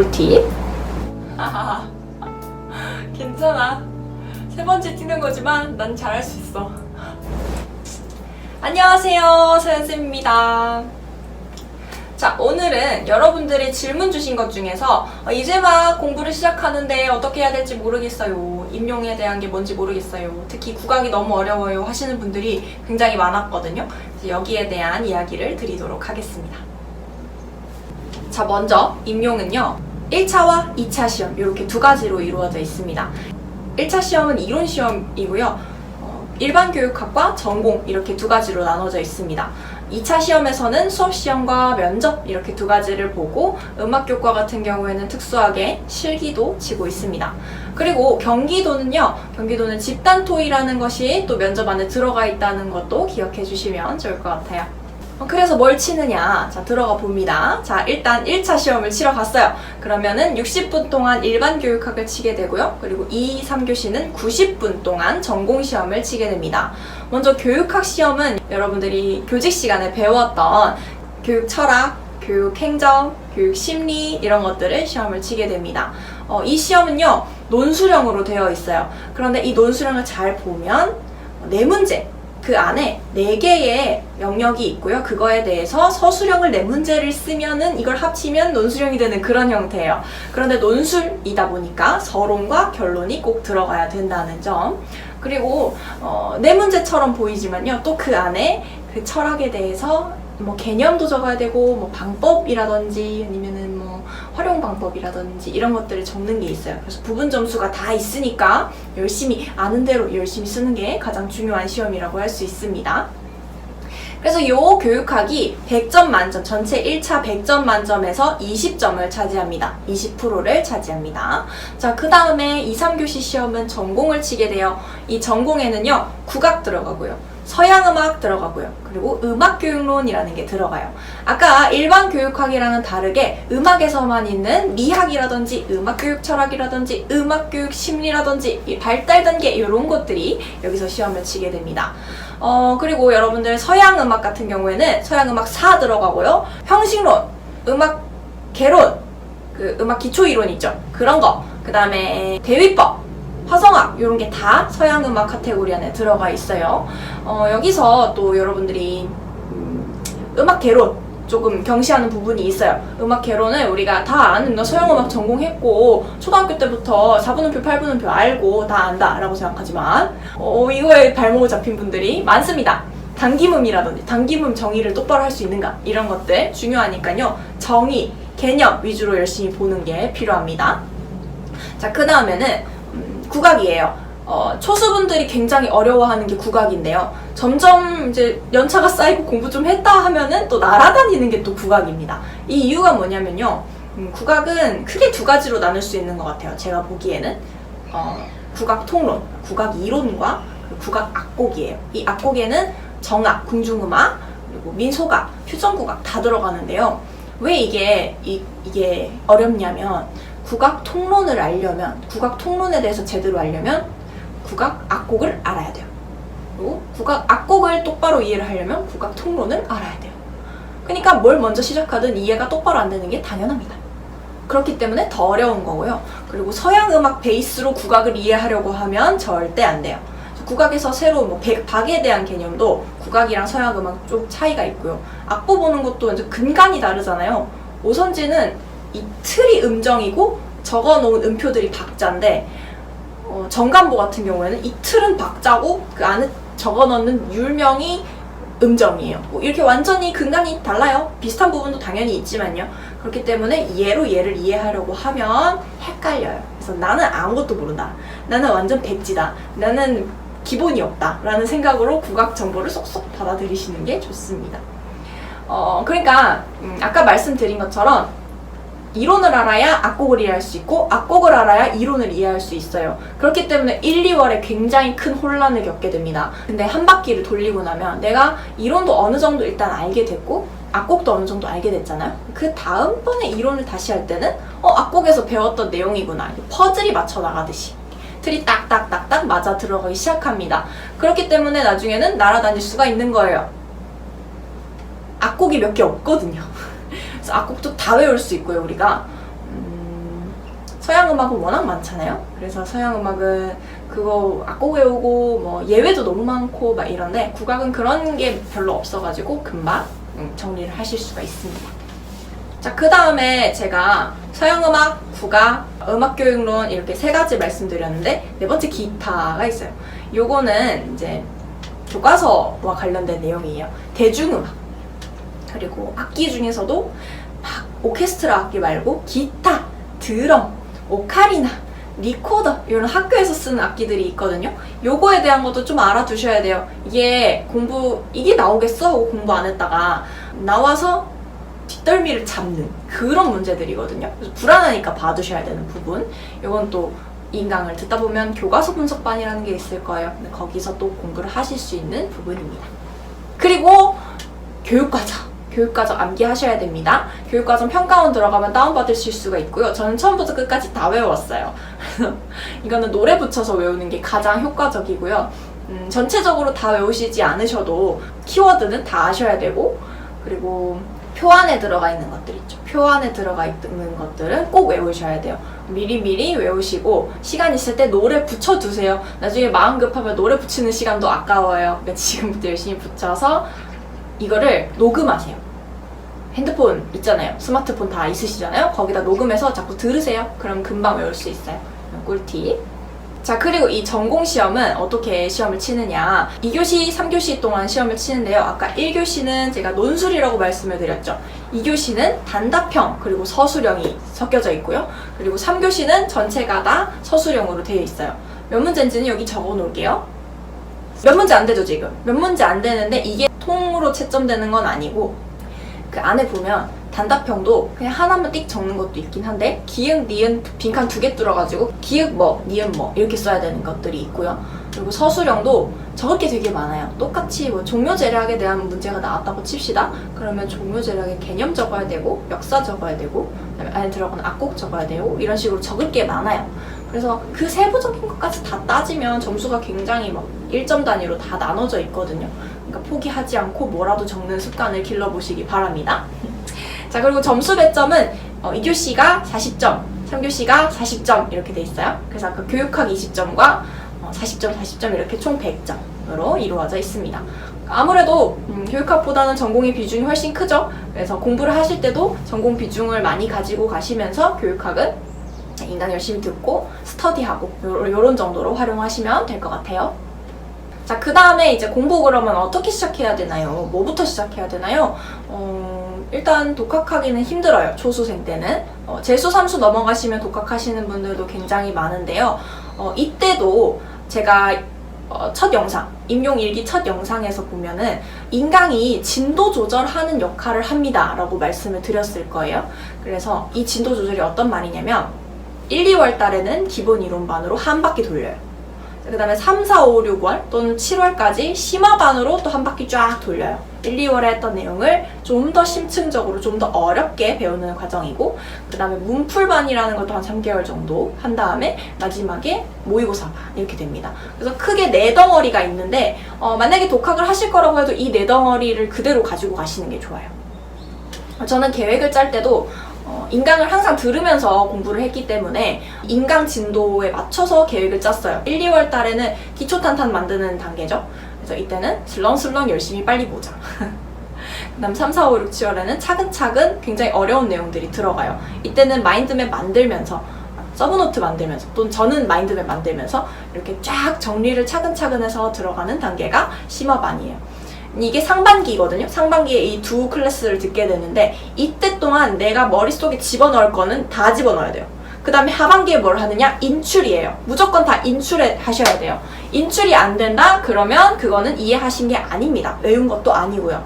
팁. 괜찮아. 세 번째 뛰는 거지만 난 잘할 수 있어. 안녕하세요, 서연쌤입니다. 자, 오늘은 여러분들이 질문 주신 것 중에서 이제 막 공부를 시작하는데 어떻게 해야 될지 모르겠어요. 임용에 대한 게 뭔지 모르겠어요. 특히 국악이 너무 어려워요 하시는 분들이 굉장히 많았거든요. 여기에 대한 이야기를 드리도록 하겠습니다. 자, 먼저 임용은요, 1차와 2차 시험 이렇게 두 가지로 이루어져 있습니다. 1차 시험은 이론 시험이고요. 일반 교육학과 전공 이렇게 두 가지로 나눠져 있습니다. 2차 시험에서는 수업 시험과 면접 이렇게 두 가지를 보고 음악교과 같은 경우에는 특수하게 실기도 치고 있습니다. 그리고 경기도는 집단 토의라는 것이 또 면접 안에 들어가 있다는 것도 기억해 주시면 좋을 것 같아요. 그래서 뭘 치느냐? 자, 들어가 봅니다. 자, 일단 1차 시험을 치러 갔어요. 그러면은 60분 동안 일반 교육학을 치게 되고요. 그리고 2, 3교시는 90분 동안 전공 시험을 치게 됩니다. 먼저 교육학 시험은 여러분들이 교직 시간에 배웠던 교육 철학, 교육 행정, 교육 심리 이런 것들을 시험을 치게 됩니다. 이 시험은요, 논술형으로 되어 있어요. 그런데 이 논술형을 잘 보면 4문제, 그 안에 4개의 영역이 있고요. 그거에 대해서 서술형을 4문제를 쓰면은 이걸 합치면 논술형이 되는 그런 형태예요. 그런데 논술이다 보니까 서론과 결론이 꼭 들어가야 된다는 점. 그리고 4문제처럼 보이지만요. 또 그 안에 그 철학에 대해서 뭐 개념도 적어야 되고 뭐 방법이라든지 아니면은 뭐 활용 방법이라든지 이런 것들을 적는 게 있어요. 그래서 부분 점수가 다 있으니까 열심히 아는 대로 열심히 쓰는 게 가장 중요한 시험이라고 할 수 있습니다. 그래서 이 교육학이 100점 만점, 전체 1차 100점 만점에서 20점을 차지합니다. 20%를 차지합니다. 자, 그 다음에 2, 3교시 시험은 전공을 치게 돼요. 이 전공에는요, 국악 들어가고요. 서양음악 들어가고요. 그리고 음악교육론이라는 게 들어가요. 아까 일반 교육학이랑은 다르게 음악에서만 있는 미학이라든지 음악교육 철학이라든지 음악교육 심리라든지 발달 단계 이런 것들이 여기서 시험을 치게 됩니다. 그리고 여러분들 서양음악 같은 경우에는 서양음악 4 들어가고요. 형식론, 음악 개론, 그 음악 기초이론 있죠. 그런 거. 그 다음에 대위법, 화성악 이런 게 다 서양음악 카테고리 안에 들어가 있어요. 여기서 또 여러분들이 음악 개론 조금 경시하는 부분이 있어요. 음악 개론을 우리가 다 아는, 서양음악 전공했고 초등학교 때부터 4분음표, 8분음표 알고 다 안다 라고 생각하지만 이거에 발목을 잡힌 분들이 많습니다. 단기음이라든지 단기음 정의를 똑바로 할 수 있는가 이런 것들 중요하니까요. 정의, 개념 위주로 열심히 보는 게 필요합니다. 자, 그 다음에는 국악이에요. 초수분들이 굉장히 어려워하는 게 국악인데요. 점점 이제 연차가 쌓이고 공부 좀 했다 하면은 또 날아다니는 게 또 국악입니다. 이 이유가 뭐냐면요. 국악은 크게 두 가지로 나눌 수 있는 것 같아요. 제가 보기에는 국악 통론, 국악 이론과 국악 악곡이에요. 이 악곡에는 정악, 궁중음악, 그리고 민소각, 휴전국악 다 들어가는데요. 왜 이게 어렵냐면 국악 통론을 알려면, 국악 통론에 대해서 제대로 알려면 국악 악곡을 알아야 돼요. 그리고 국악 악곡을 똑바로 이해를 하려면 국악 통론을 알아야 돼요. 그러니까 뭘 먼저 시작하든 이해가 똑바로 안 되는 게 당연합니다. 그렇기 때문에 더 어려운 거고요. 그리고 서양 음악 베이스로 국악을 이해하려고 하면 절대 안 돼요. 국악에서 새로 뭐 박에 대한 개념도 국악이랑 서양 음악 좀 차이가 있고요. 악보 보는 것도 완전 근간이 다르잖아요. 오선지는 이 틀이 음정이고 적어놓은 음표들이 박자인데 정간보 같은 경우에는 이 틀은 박자고 그 안에 적어놓는 율명이 음정이에요. 뭐 이렇게 완전히 근간이 달라요. 비슷한 부분도 당연히 있지만요. 그렇기 때문에 얘를 이해하려고 하면 헷갈려요. 그래서 나는 아무것도 모른다. 나는 완전 백지다. 나는 기본이 없다. 라는 생각으로 국악 정보를 쏙쏙 받아들이시는 게 좋습니다. 그러니까 아까 말씀드린 것처럼 이론을 알아야 악곡을 이해할 수 있고 악곡을 알아야 이론을 이해할 수 있어요. 그렇기 때문에 1, 2월에 굉장히 큰 혼란을 겪게 됩니다. 근데 한 바퀴를 돌리고 나면 내가 이론도 어느 정도 일단 알게 됐고 악곡도 어느 정도 알게 됐잖아요. 그 다음번에 이론을 다시 할 때는 악곡에서 배웠던 내용이구나. 퍼즐이 맞춰 나가듯이 틀이 딱딱딱딱 맞아 들어가기 시작합니다. 그렇기 때문에 나중에는 날아다닐 수가 있는 거예요. 악곡이 몇 개 없거든요. 그래서 악곡도 다 외울 수 있고요, 우리가. 서양 음악은 워낙 많잖아요. 그래서 서양 음악은 그거 악곡 외우고 뭐 예외도 너무 많고 막 이런데 국악은 그런 게 별로 없어가지고 금방 정리를 하실 수가 있습니다. 자, 그 다음에 제가 서양음악, 국악, 음악교육론 이렇게 세 가지 말씀드렸는데 네 번째 기타가 있어요. 요거는 이제 교과서와 관련된 내용이에요. 대중음악. 그리고 악기 중에서도 막 오케스트라 악기 말고 기타, 드럼, 오카리나, 리코더 이런 학교에서 쓰는 악기들이 있거든요. 요거에 대한 것도 좀 알아두셔야 돼요. 이게 나오겠어? 하고 공부 안 했다가 나와서 뒷덜미를 잡는 그런 문제들이거든요. 그래서 불안하니까 봐두셔야 되는 부분. 이건 또 인강을 듣다 보면 교과서 분석반이라는 게 있을 거예요. 근데 거기서 또 공부를 하실 수 있는 부분입니다. 그리고 교육과정 암기하셔야 됩니다. 교육과정 평가원 들어가면 다운받으실 수가 있고요. 저는 처음부터 끝까지 다 외웠어요. 그래서 이거는 노래 붙여서 외우는 게 가장 효과적이고요. 전체적으로 다 외우시지 않으셔도 키워드는 다 아셔야 되고, 그리고 표 안에 들어가 있는 것들 있죠. 표 안에 들어가 있는 것들은 꼭 외우셔야 돼요. 미리미리 외우시고 시간 있을 때 노래 붙여두세요. 나중에 마음 급하면 노래 붙이는 시간도 아까워요. 그러니까 지금부터 열심히 붙여서 이거를 녹음하세요. 핸드폰 있잖아요. 스마트폰 다 있으시잖아요. 거기다 녹음해서 자꾸 들으세요. 그럼 금방 외울 수 있어요. 꿀팁. 자, 그리고 이 전공시험은 어떻게 시험을 치느냐. 2교시, 3교시 동안 시험을 치는데요. 아까 1교시는 제가 논술이라고 말씀을 드렸죠. 2교시는 단답형 그리고 서술형이 섞여져 있고요. 그리고 3교시는 전체가 다 서술형으로 되어 있어요. 몇 문제인지는 여기 적어 놓을게요. 몇 문제 안 되죠, 지금? 몇 문제 안 되는데 이게 통으로 채점되는 건 아니고 그 안에 보면 단답형도 그냥 하나만 띡 적는 것도 있긴 한데 기역, 니은, 빈칸 2개 뚫어가지고 기역 뭐, 니은 뭐 이렇게 써야 되는 것들이 있고요. 그리고 서술형도 적을 게 되게 많아요. 똑같이 뭐 종묘제략에 대한 문제가 나왔다고 칩시다. 그러면 종묘제략의 개념 적어야 되고 역사 적어야 되고 그다음에 안에 들어가는 악곡 적어야 되고 이런 식으로 적을 게 많아요. 그래서 그 세부적인 것까지 다 따지면 점수가 굉장히 막 1점 단위로 다 나눠져 있거든요. 그러니까 포기하지 않고 뭐라도 적는 습관을 길러보시기 바랍니다. 자, 그리고 점수 배점은 2교시가 40점, 3교시가 40점 이렇게 돼 있어요. 그래서 아까 교육학 20점과 40점, 40점 이렇게 총 100점으로 이루어져 있습니다. 아무래도 교육학보다는 전공의 비중이 훨씬 크죠. 그래서 공부를 하실 때도 전공 비중을 많이 가지고 가시면서 교육학은 인강 열심히 듣고 스터디하고 요런 정도로 활용하시면 될 것 같아요. 자, 그 다음에 이제 공부 그러면 어떻게 시작해야 되나요? 뭐부터 시작해야 되나요? 일단 독학하기는 힘들어요. 초수생 때는. 재수, 삼수 넘어가시면 독학하시는 분들도 굉장히 많은데요. 이때도 제가 첫 영상, 임용일기 첫 영상에서 보면은 인강이 진도 조절하는 역할을 합니다 라고 말씀을 드렸을 거예요. 그래서 이 진도 조절이 어떤 말이냐면 1, 2월 달에는 기본 이론반으로 한 바퀴 돌려요. 그 다음에 3, 4, 5, 6월 또는 7월까지 심화반으로 또 한 바퀴 쫙 돌려요. 1, 2월에 했던 내용을 좀 더 심층적으로 좀 더 어렵게 배우는 과정이고 그 다음에 문풀반이라는 것도 한 3개월 정도 한 다음에 마지막에 모의고사반 이렇게 됩니다. 그래서 크게 4덩어리가 있는데 만약에 독학을 하실 거라고 해도 이 4덩어리를 그대로 가지고 가시는 게 좋아요. 저는 계획을 짤 때도 인강을 항상 들으면서 공부를 했기 때문에 인강 진도에 맞춰서 계획을 짰어요. 1, 2월 달에는 기초 탄탄 만드는 단계죠. 그래서 이때는 슬렁슬렁 열심히 빨리 보자. 그 다음 3, 4, 5, 6, 7월에는 차근차근 굉장히 어려운 내용들이 들어가요. 이때는 마인드맵 만들면서 서브노트 만들면서 또는 저는 마인드맵 만들면서 이렇게 쫙 정리를 차근차근 해서 들어가는 단계가 심화반이에요. 이게 상반기거든요. 상반기에 이 두 클래스를 듣게 되는데 이때 동안 내가 머릿속에 집어넣을 거는 다 집어넣어야 돼요. 그 다음에 하반기에 뭘 하느냐? 인출이에요. 무조건 다 인출하셔야 돼요. 인출이 안 된다? 그러면 그거는 이해하신 게 아닙니다. 외운 것도 아니고요.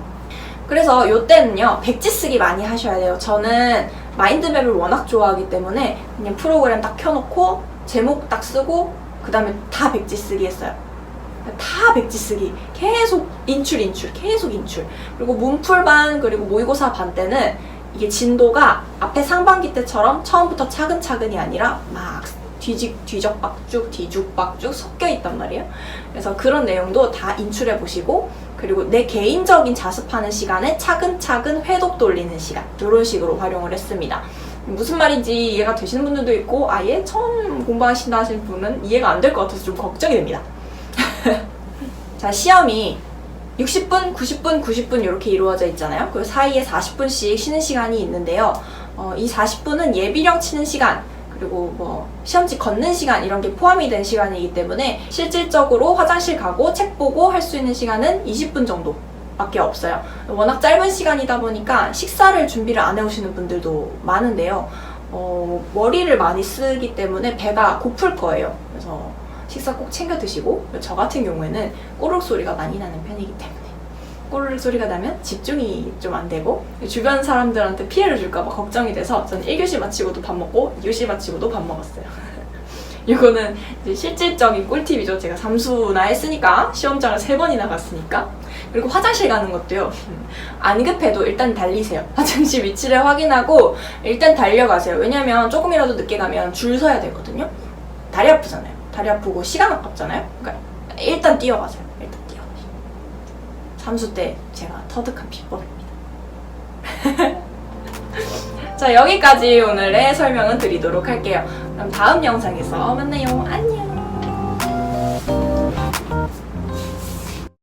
그래서 요때는요 백지 쓰기 많이 하셔야 돼요. 저는 마인드맵을 워낙 좋아하기 때문에 그냥 프로그램 딱 켜놓고 제목 딱 쓰고 그 다음에 다 백지 쓰기 했어요. 다 백지 쓰기, 계속 인출, 계속 인출. 그리고 문풀반 그리고 모의고사 반 때는 이게 진도가 앞에 상반기 때처럼 처음부터 차근차근이 아니라 막 뒤죽박죽 섞여 있단 말이에요. 그래서 그런 내용도 다 인출해 보시고 그리고 내 개인적인 자습하는 시간에 차근차근 회독 돌리는 시간 이런 식으로 활용을 했습니다. 무슨 말인지 이해가 되시는 분들도 있고 아예 처음 공부하신다 하시는 분은 이해가 안 될 것 같아서 좀 걱정이 됩니다. 자, 시험이 60분, 90분, 90분 이렇게 이루어져 있잖아요. 그 사이에 40분씩 쉬는 시간이 있는데요. 이 40분은 예비령 치는 시간, 그리고 뭐 시험지 걷는 시간 이런 게 포함이 된 시간이기 때문에 실질적으로 화장실 가고 책 보고 할 수 있는 시간은 20분 정도 밖에 없어요. 워낙 짧은 시간이다 보니까 식사를 준비를 안 해오시는 분들도 많은데요. 머리를 많이 쓰기 때문에 배가 고플 거예요. 그래서 식사 꼭 챙겨 드시고, 저 같은 경우에는 꼬르륵 소리가 많이 나는 편이기 때문에 꼬르륵 소리가 나면 집중이 좀 안 되고 주변 사람들한테 피해를 줄까 봐 걱정이 돼서 저는 1교시 마치고도 밥 먹고 2교시 마치고도 밥 먹었어요. 이거는 이제 실질적인 꿀팁이죠. 제가 삼수나 했으니까, 시험장을 3번이나 갔으니까. 그리고 화장실 가는 것도요. 안 급해도 일단 달리세요. 화장실 위치를 확인하고 일단 달려가세요. 왜냐면 조금이라도 늦게 가면 줄 서야 되거든요. 다리 아프잖아요. 다리 아프고 시간 아깝잖아요. 그러니까 일단 뛰어가세요. 일단 뛰어가세요. 삼수 때 제가 터득한 비법입니다. 자, 여기까지 오늘의 설명은 드리도록 할게요. 그럼 다음 영상에서 만나요. 안녕.